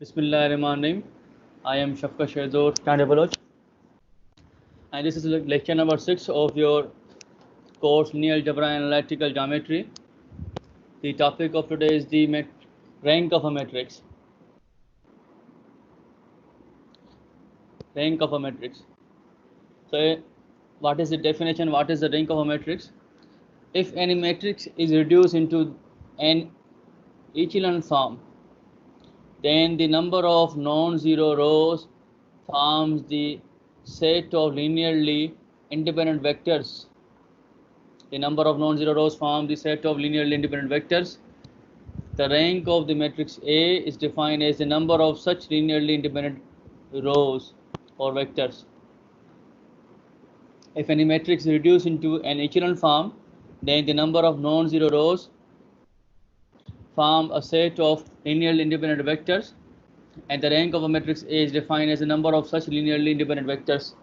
Bismillahirrahmanirrahim. I am Shafqa Shahdur Baloch, and this is lecture number 6 of your course Linear Algebra and Analytical Geometry. The topic of today is the rank of a matrix. Rank of a matrix. So, what is the definition? What is the rank of a matrix? If any matrix is reduced into an echelon form, then the number of non-zero rows forms the set of linearly independent vectors. The number of non-zero rows form the set of linearly independent vectors. The rank of the matrix A is defined as the number of such linearly independent rows or vectors. If any matrix is reduced into an echelon form, then the number of non-zero rows form a set of linearly independent vectors, and the rank of a matrix A is defined as the number of such linearly independent vectors.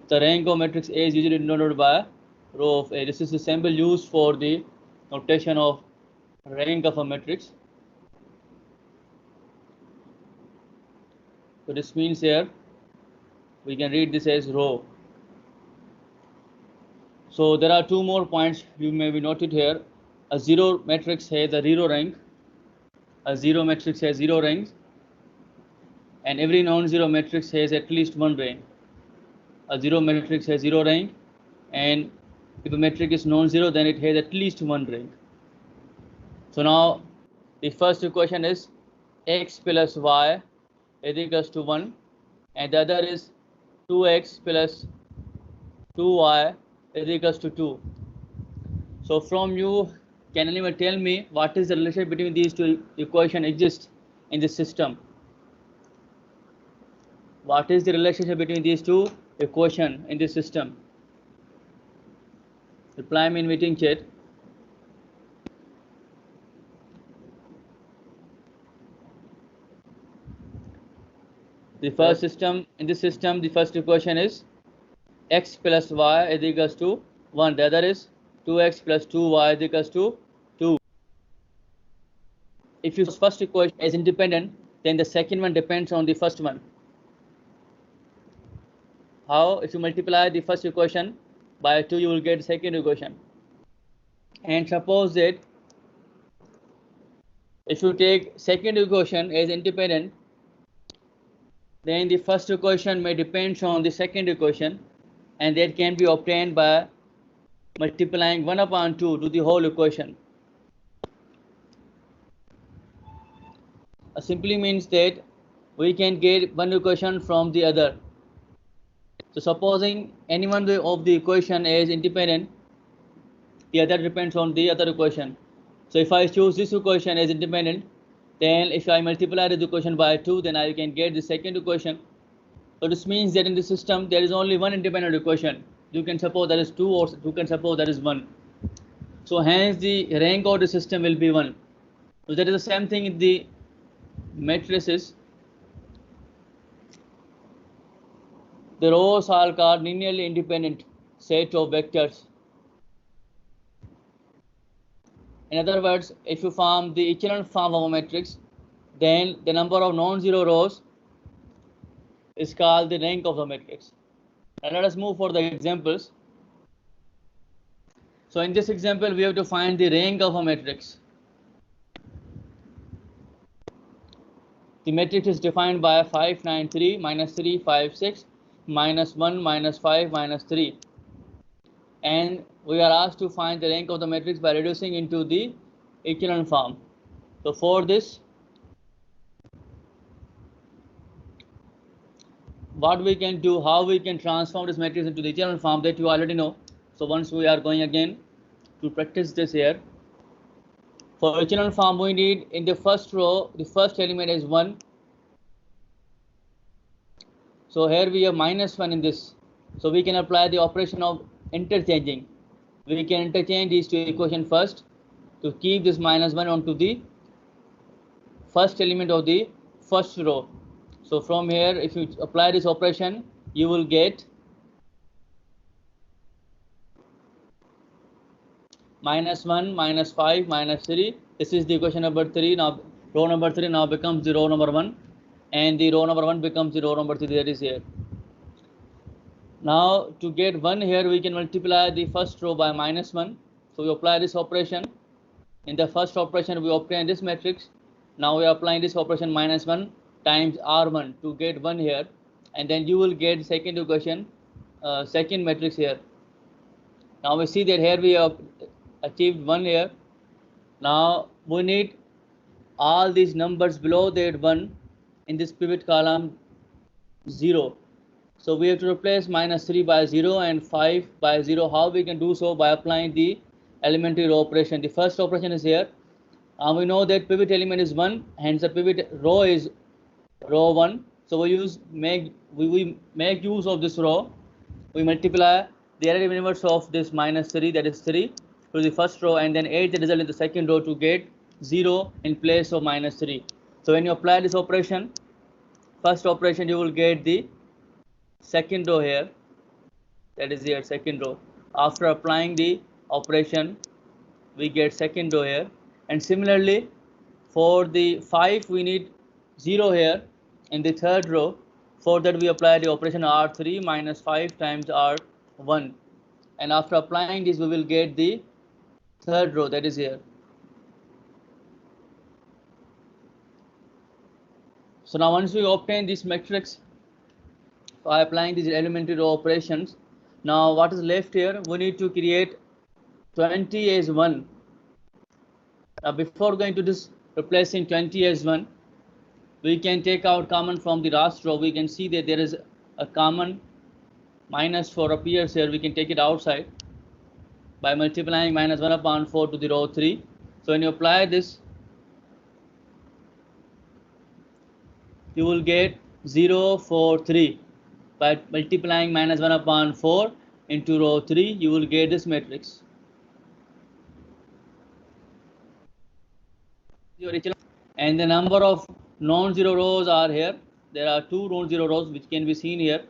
The rank of matrix A is usually denoted by row of A. This is the symbol used for the notation of rank of a matrix. So this means here we can read this as row. So there are two more points you may be noted here. A zero matrix has a zero rank. A zero matrix has zero ranks, and every non-zero matrix has at least one rank. A zero matrix has zero rank, and if a matrix is non-zero, then it has at least one rank. So now the first equation is x plus y is equals to 1, and the other is 2x plus 2y is equals to 2. So from you, can anyone tell me what is the relationship between these two equations exist in this system? What is the relationship between these two equations in this system? Reply me in meeting chat. The first system, in this system, the first equation is x plus y is equals to 1. The other is 2x plus 2y is equals to 2. If you first equation is independent, then the second one depends on the first one. How? If you multiply the first equation by 2, you will get the second equation. And suppose that if you take second equation as independent, then the first equation may depend on the second equation, and that can be obtained by multiplying 1 upon 2 to the whole equation. Simply means that we can get one equation from the other. So supposing any one of the equation is independent, the other depends on the other equation. So if I choose this equation as independent, then if I multiply this equation by 2, then I can get the second equation. So this means that in the system there is only one independent equation. You can suppose that is 2, or you can suppose that is 1. So hence the rank of the system will be 1. So that is the same thing in the matrices. The rows are called linearly independent set of vectors. In other words, if you form the echelon form of a matrix, then the number of non-zero rows is called the rank of the matrix. And let us move for the examples. So in this example, we have to find the rank of a matrix. The matrix is defined by 5, 9, 3, minus 3, 5, 6, minus 1, minus 5, minus 3. And we are asked to find the rank of the matrix by reducing into the echelon form. So for this, what we can do, how we can transform this matrix into the echelon form, that you already know. So once we are going again to practice this here. For echelon form, we need in the first row, the first element is 1. So here we have minus 1 in this. So we can apply the operation of interchanging. We can interchange these two equations first to keep this minus 1 onto the first element of the first row. So from here, if you apply this operation, you will get minus 1, minus 5, minus 3. This is the equation number 3. Now row number 3 now becomes the row number 1. and the row number 1 becomes the row number 3 that is here. Now to get 1 here, we can multiply the first row by -1. So we apply this operation. In the first operation, we obtain this matrix. Now we are applying this operation -1 times R1 to get 1 here, and then you will get second equation, second matrix here. Now we see that here we have achieved 1 here. Now we need all these numbers below that 1 in this pivot column 0. So we have to replace -3 by 0 and 5 by 0. How we can do so? By applying the elementary row operation. The first operation is here. We know that pivot element is 1, hence the pivot row is row 1. So we make use of this row. We multiply the additive inverse of this -3, that is 3, to the first row, and then add the result in the second row to get 0 in place of -3. So when you apply this operation, first operation, you will get the second row here, that is here, second row. After applying the operation, we get second row here, and similarly for the 5 we need 0 here in the third row. For that we apply the operation R3 minus 5 times R1, and after applying this we will get the third row, that is here. So now once we obtain this matrix by applying these elementary row operations, now what is left here? We need to create 20 as 1. Now before going to this replacing 20 as 1, we can take out common from the last row. We can see that there is a common -4 appears here. We can take it outside by multiplying -1/4 to the row 3. So when you apply this, you will get 0, 4, 3. By multiplying -1/4 into row 3, you will get this matrix. And the number of non-zero rows are here. There are 2 non-zero rows which can be seen here.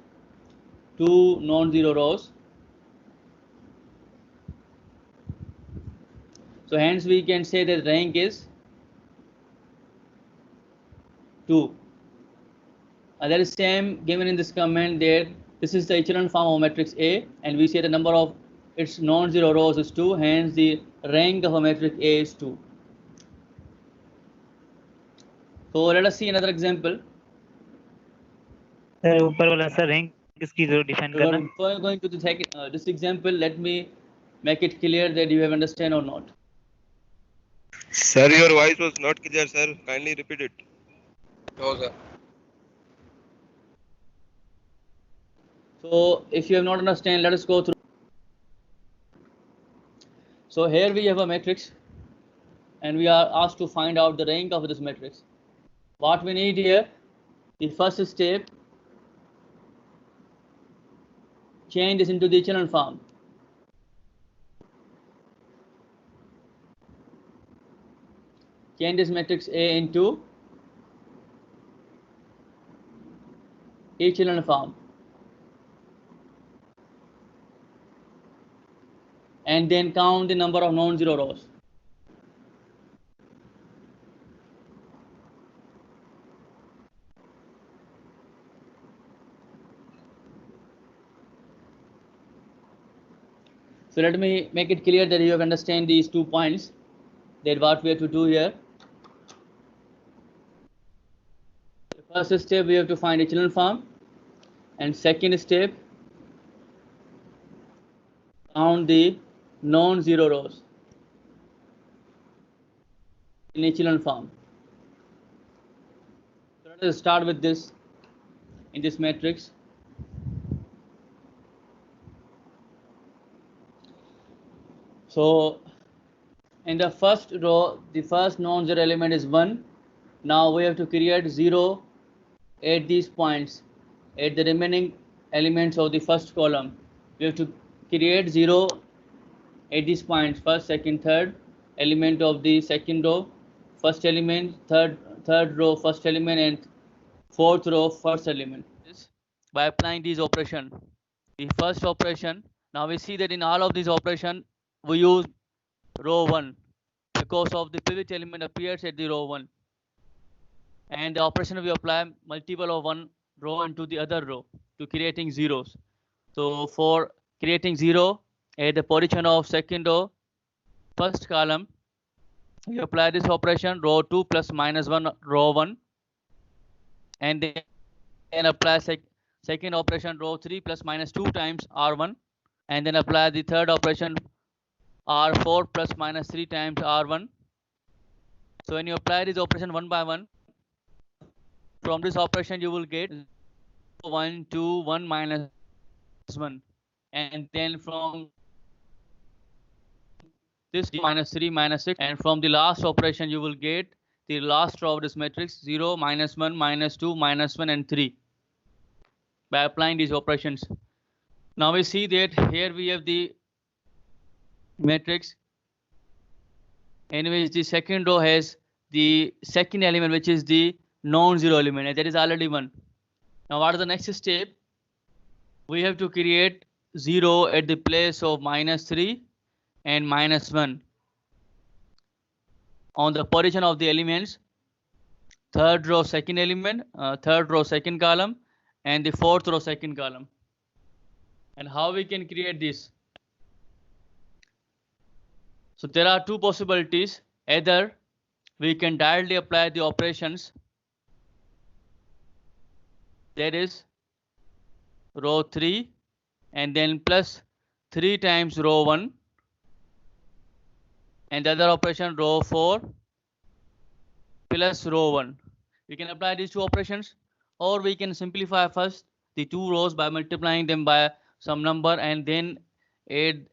2 non-zero rows. So hence we can say that rank is 2. That is same given in this comment there. This is the echelon form of matrix A, and we say the number of its non-zero rows is 2. Hence the rank of a matrix A is 2. So let us see another example. Sir ऊपर वाला sir rank किसकी जरूर define करना. Before going to this example, let me make it clear that you have understand or not. Sir, your voice was not clear, sir. Kindly repeat it. No, sir. So if you have not understand, let us go through. So here we have a matrix, and we are asked to find out the rank of this matrix. What we need here, the first step, change this into the echelon form. Change this matrix A into echelon form, and then count the number of non-zero rows. So let me make it clear that you have understand these 2 points, that what we have to do here. The first step, we have to find echelon form, and second step, count the non-zero rows in echelon form. So let us start with this in this matrix. So in the first row, the first non-zero element is 1. Now we have to create 0 at these points, at the remaining elements of the first column. We have to create 0 at these points, first, second, third element of the second row, first element, third row, first element, and fourth row, first element. By applying these operations, the first operation, now we see that in all of these operations, we use row 1 because of the pivot element appears at the row 1. and the operation we apply multiple of one row into the other row to creating zeros. So for creating 0 at the position of second row, first column, you apply this operation row 2 plus minus 1 row 1, and then apply second operation row 3 plus minus 2 times r1, and then apply the third operation r4 plus minus 3 times r1. So when you apply this operation one by one, from this operation you will get 1 2 1 minus 1, and then from this minus 3 minus 6, and from the last operation you will get the last row of this matrix 0 minus 1 minus 2 minus 1 and 3 by applying these operations. Now we see that here we have the matrix, in which the second row has the second element, which is the non-zero element, and that is already 1. Now what is the next step? We have to create 0 at the place of minus 3 and minus 1 on the position of the elements third row second element, third row second column, and the fourth row second column. And how we can create this? So there are two possibilities. Either we can directly apply the operations, that is row 3 and then plus 3 times row 1, and the other operation row 4 plus row 1. We can apply these two operations, or we can simplify first the two rows by multiplying them by some number and then add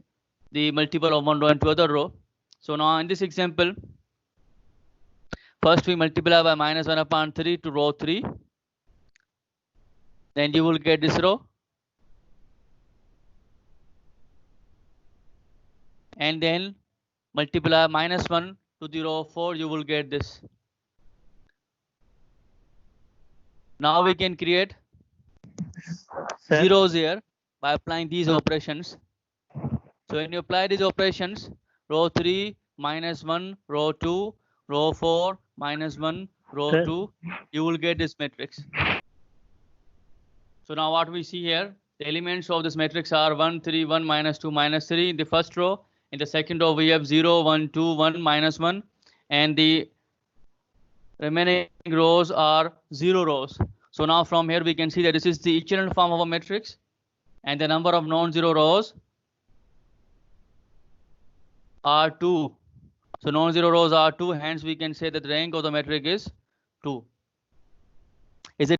the multiple of one row into other row. So now in this example, first we multiply by minus 1 upon 3 to row 3, then you will get this row, and then multiply minus 1 to the row 4, you will get this. Now we can create zeros here by applying these operations. So when you apply these operations, row 3 minus 1, row 2, row 4 minus 1, row 2, you will get this matrix. So now what we see here, the elements of this matrix are 1 3 1 minus 2 minus 3 in the first row. In the second row we have 0 1 2 1 minus 1, and the remaining rows are 0 rows. So now from here we can see that this is the echelon form of a matrix, and the number of non-zero rows are 2. So non-zero rows are 2, hence we can say that the rank of the matrix is 2.